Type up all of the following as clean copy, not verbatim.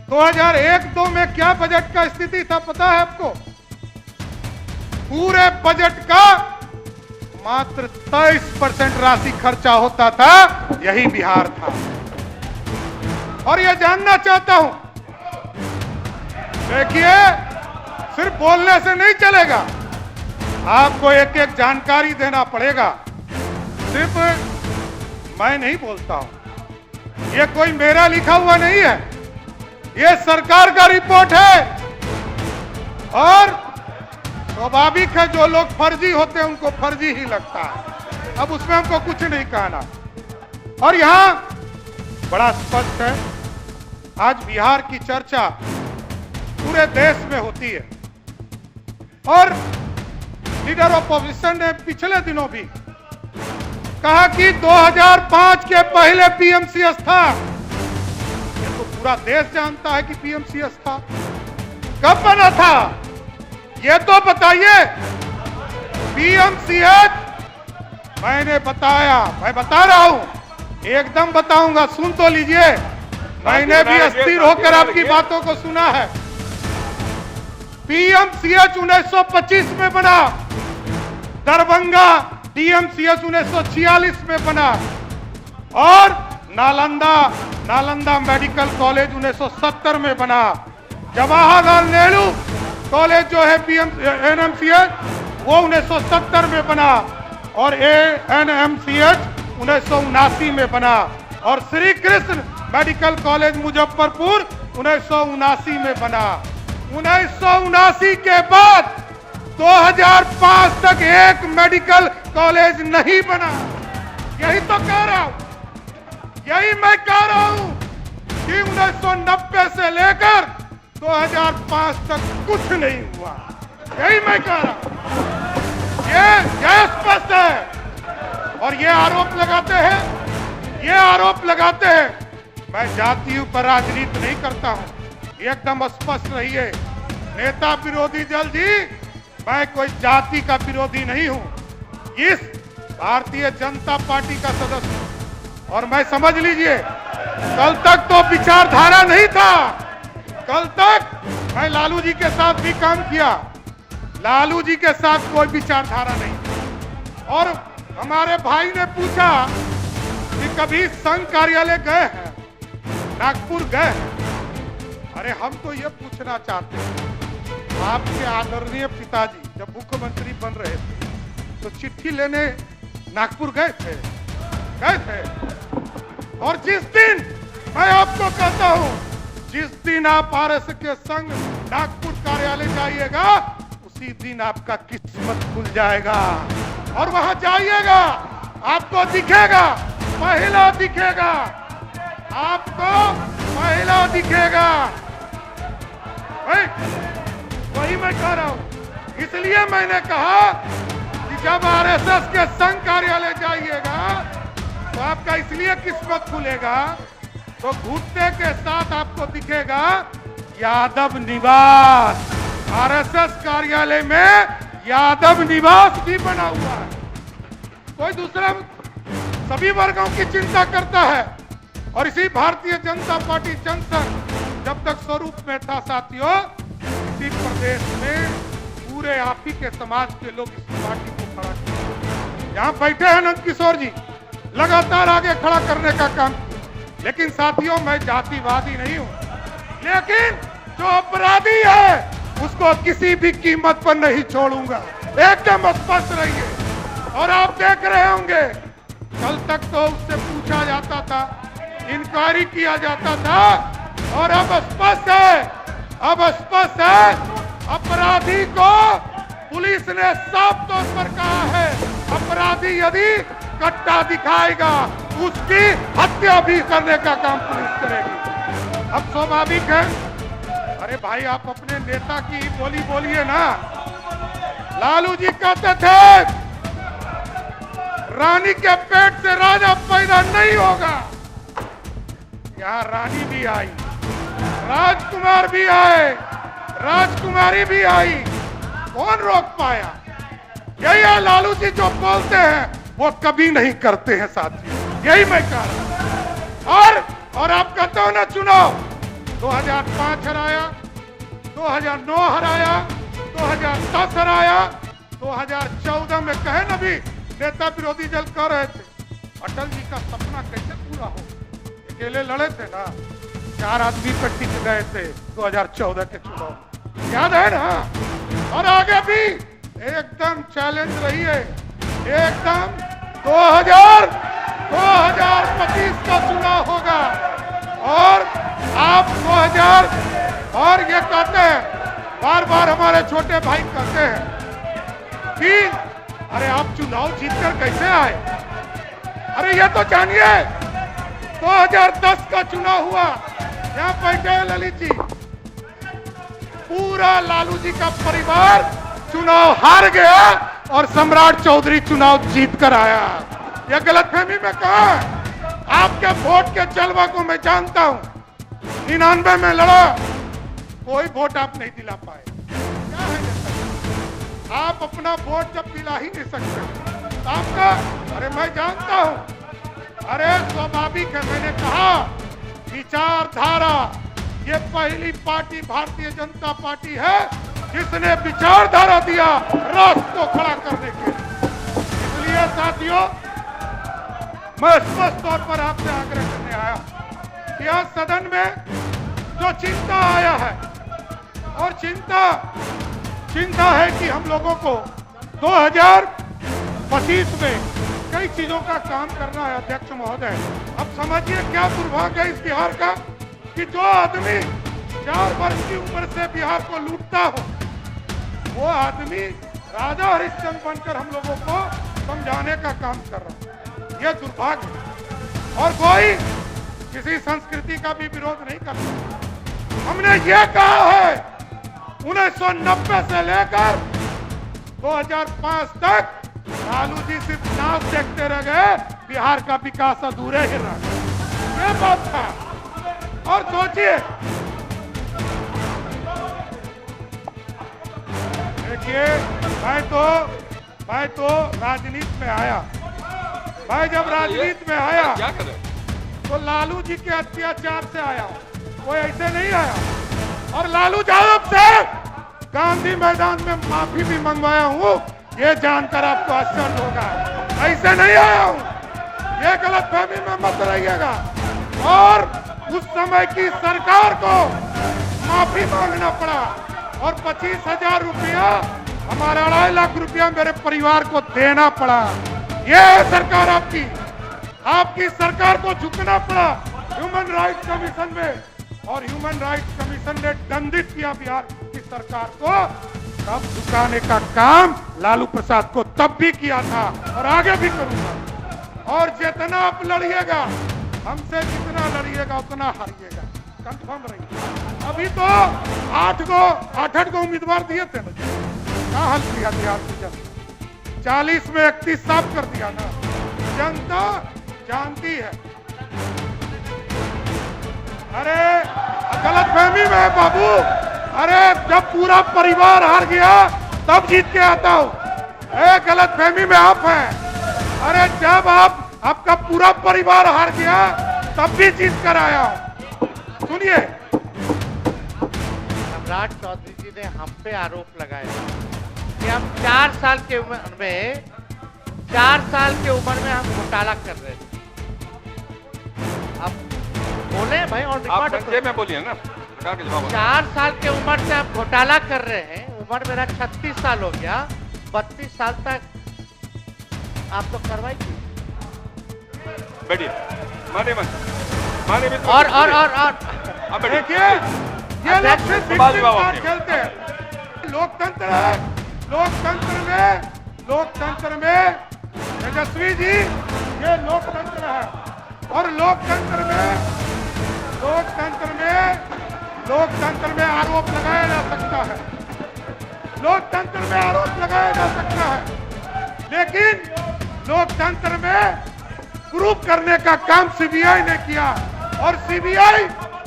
2001-2 में क्या बजट का स्थिति था पता है आपको? पूरे बजट का मात्र 23% राशि खर्चा होता था, यही बिहार था। और यह जानना चाहता हूं, देखिए सिर्फ बोलने से नहीं चलेगा, आपको एक एक जानकारी देना पड़ेगा। सिर्फ मैं नहीं बोलता हूं, यह कोई मेरा लिखा हुआ नहीं है, यह सरकार का रिपोर्ट है। और स्वाभाविक है जो लोग फर्जी होते हैं उनको फर्जी ही लगता है, अब उसमें हमको कुछ नहीं कहना। और यहां बड़ा स्पष्ट है, आज बिहार की चर्चा पूरे देश में होती है। और लीडर ऑफ ऑपोजिशन ने पिछले दिनों भी कहा कि 2005 के पहले पीएमसीएस था। ये तो पूरा देश जानता है कि पीएमसीएस था। कब बना था ये तो बताइए। पीएमसीएच मैंने बताया, मैं बता रहा हूं, एकदम बताऊंगा, सुन तो लीजिए। मैंने भी अस्थिर होकर आपकी बातों को सुना है। पीएमसीएच 1925 में बना, दरभंगा डीएमसीएच 1946 में बना, और नालंदा मेडिकल कॉलेज 1970 में बना। जवाहरलाल नेहरू कॉलेज जो है एनएमसीएच वो 1970 में बना, और एएनएमसीएच 1979 में बना, और श्री कृष्ण मेडिकल कॉलेज मुजफ्फरपुर 1979 में बना। 1979 के बाद 2005 तक एक मेडिकल कॉलेज नहीं बना। यही तो कह रहा हूं, यही मैं कह रहा हूं कि 1990 से लेकर 2005 तक कुछ नहीं हुआ। यही मैं कह रहा हूं, ये स्पष्ट है। और ये आरोप लगाते हैं, मैं जाति पर राजनीति नहीं करता हूं, एकदम स्पष्ट रहिए। नेता विरोधी दल जी, मैं कोई जाति का विरोधी नहीं हूं। इस भारतीय जनता पार्टी का सदस्य हूं। और मैं समझ लीजिए, कल तक तो विचारधारा नहीं था। कल तक मैं लालू जी के साथ भी काम किया, लालू जी के साथ कोई विचारधारा नहीं। और हमारे भाई ने पूछा कि कभी संघ कार्यालय गए हैं, नागपुर गए हैं। अरे हम तो ये पूछना चाहते हैं, आपके आदरणीय पिताजी जब मुख्यमंत्री बन रहे थे तो चिट्ठी लेने नागपुर गए थे? और जिस दिन, मैं आपको कहता हूं, जिस दिन आप आरएसएस के संग नागपुर कार्यालय जाइएगा, उसी दिन आपका किस्मत खुल जाएगा। और वहां जाइएगा, आपको दिखेगा, महिला दिखेगा, आपको महिला दिखेगा। वही मैं कह रहा हूं। इसलिए मैंने कहा कि जब आरएसएस के संघ कार्यालय जाइएगा तो आपका इसलिए किस्मत खुलेगा, तो घुटने के साथ आपको दिखेगा यादव निवास। आरएसएस कार्यालय में यादव निवास भी बना हुआ है। कोई दूसरा सभी वर्गों की चिंता करता है। और इसी भारतीय जनता पार्टी जनसंघ जब तक स्वरूप में था साथियों, इसी प्रदेश में पूरे आप ही के समाज के लोग इस पार्टी को खड़ा किया। यहाँ बैठे हैं नंद किशोर जी, लगातार आगे खड़ा करने का काम किया। लेकिन साथियों, मैं जातिवादी नहीं हूं, लेकिन जो अपराधी है उसको किसी भी कीमत पर नहीं छोड़ूंगा। एकदम स्पष्ट रहिए। और आप देख रहे होंगे, कल तक तो उससे पूछा जाता था, इंक्वायरी किया जाता था, और अब स्पष्ट है, अपराधी को पुलिस ने साफ तौर पर कहा है, अपराधी यदि कट्टा दिखाएगा उसकी हत्या भी करने का काम पुलिस करेगी। अब स्वाभाविक है, अरे भाई आप अपने नेता की बोली बोलिए ना। लालू जी कहते थे रानी के पेट से राजा पैदा नहीं होगा। यहाँ रानी भी आई, राजकुमार भी आए, राजकुमारी भी आई, कौन रोक पाया? यही है लालू जी, जो बोलते हैं वो कभी नहीं करते हैं साथियों। यही मैं कह रहा हूं। और आप कहते हो ना चुनाव 2005 हराया, 2009 हराया, 2010 हराया, 2014 में कहे न भी नेता विरोधी दल कह रहे थे अटल जी का सपना कैसे पूरा हो, अकेले लड़े थे ना, 4 आदमी पर टिक गए थे 2014 के चुनाव, याद है ना। और आगे भी एकदम चैलेंज रही है, एकदम 2025 का चुनाव होगा और आप 2000 और ये कहते हैं, बार बार हमारे छोटे भाई कहते हैं कि अरे आप चुनाव जीतकर कैसे आए। अरे ये तो जानिए 2010 का चुनाव हुआ, यहाँ बैठे हैं ललित जी, पूरा लालू जी का परिवार चुनाव हार गया और सम्राट चौधरी चुनाव जीत कर आया। यह गलतफहमी में कहा, आपके वोट के जलवा को मैं जानता हूं। 99 में लड़ा, कोई वोट आप नहीं दिला पाए, क्या है ये? आप अपना वोट जब दिला ही नहीं सकते तो आपका, अरे मैं जानता हूं, अरे स्वाभाविक है। मैंने कहा विचारधारा, ये पहली पार्टी भारतीय जनता पार्टी है जिसने विचारधारा दिया राष्ट्र को खड़ा करने के लिए। इसलिए साथियों, मैं स्पष्ट तौर पर आपसे आग्रह करने आया कि आज सदन में जो चिंता आया है, और चिंता है कि हम लोगों को 2025 में कई चीजों का काम करना है। अध्यक्ष महोदय, अब समझिए क्या दुर्भाग्य है इस बिहार का कि जो आदमी 4 वर्ष की उम्र से बिहार को लूटता हो, वो आदमी राजा हरिश्चंद्र बनकर हम लोगों को समझाने का काम कर रहा है। यह दुर्भाग्य है और कोई किसी संस्कृति का भी विरोध नहीं करता। हमने ये कहा है 1990 से लेकर 2005 तक लालू जी सिर्फ नाच देखते रह गए, बिहार का विकास अधूरे ही रहा, ये बात था। और सोचिए, देखिए मैं तो राजनीति में आया, मैं जब राजनीति में आया तो लालू जी के अत्याचार से आया, कोई ऐसे नहीं आया। और लालू यादव से गांधी मैदान में माफी भी मंगवाया हूं, ये जानकर आपको आश्चर्य होगा, ऐसे नहीं आया हूं, ये गलतफहमी में मत रहिएगा। और उस समय की सरकार को माफी मांगना पड़ा और 25,000 रुपया, हमारा 2.5 लाख रुपया मेरे परिवार को देना पड़ा। ये है सरकार आपकी सरकार को झुकना पड़ा ह्यूमन राइट्स कमीशन में, और ह्यूमन राइट्स कमीशन ने दंडित किया बिहार की सरकार को। तब झुकाने का काम लालू प्रसाद को तब भी किया था और आगे भी करूंगा। और जितना आप लड़िएगा, हमसे जितना लड़िएगा उतना हारिएगा, कंफर्म रहिए। अभी तो 8 गो उम्मीदवार दिए थे मुझे, क्या हल किया बिहार की जनता? 40 में 31 साफ कर दिया ना, जनता जानती है। अरे गलतफहमी में है बाबू, अरे जब पूरा परिवार हार गया तब जीत के आता हूं, गलतफहमी में आप हैं। अरे जब आपका पूरा परिवार हार गया तब भी जीत कर आया हूं। सुनिए, सम्राट चौधरी जी ने हम पे आरोप लगाया कि हम 4 साल की उम्र में हम घोटाला कर रहे थे। अब बोले भाई, और रिकॉर्ड में बोलिए ना, 4 साल की उम्र से आप घोटाला कर रहे हैं। उम्र मेरा 36 साल हो गया, 32 साल तक आप लोग कार्रवाई की। बैठिए, माने और देखिए, ये लोग सिर्फ खेलते हैं। लोकतंत्र में तेजस्वी जी, ये लोकतंत्र है। और लोकतंत्र में आरोप लगाया जा सकता है, लोकतंत्र में आरोप लगाया जा सकता है, लेकिन लोकतंत्र में प्रूफ करने का काम सीबीआई ने किया। और सीबीआई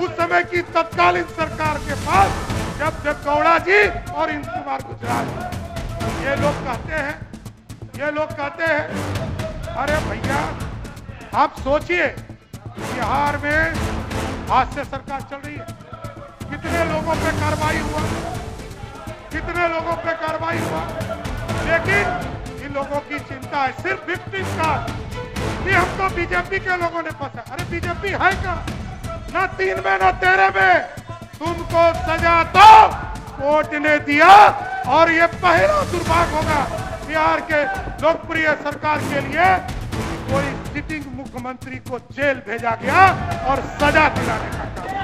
उस समय की तत्कालीन सरकार के पास, जब देवगौड़ा जी और इंदु कुमार गुजराल, ये लोग कहते हैं अरे भैया आप सोचिए, बिहार में आज से सरकार चल रही है, कितने लोगों पे कार्रवाई हुआ, कितने लोगों पे कार्रवाई हुआ, लेकिन इन लोगों की चिंता है सिर्फ विक्टिम का कि हमको बीजेपी के लोगों ने फंसा। अरे बीजेपी है क्या? ना 3 में ना 13 में तुमको सजा तो कोर्ट ने दिया, और ये पहला दुर्भाग्य होगा बिहार के लोकप्रिय सरकार के लिए, कोई सिटिंग मुख्यमंत्री को जेल भेजा गया और सजा दिलाने का काम।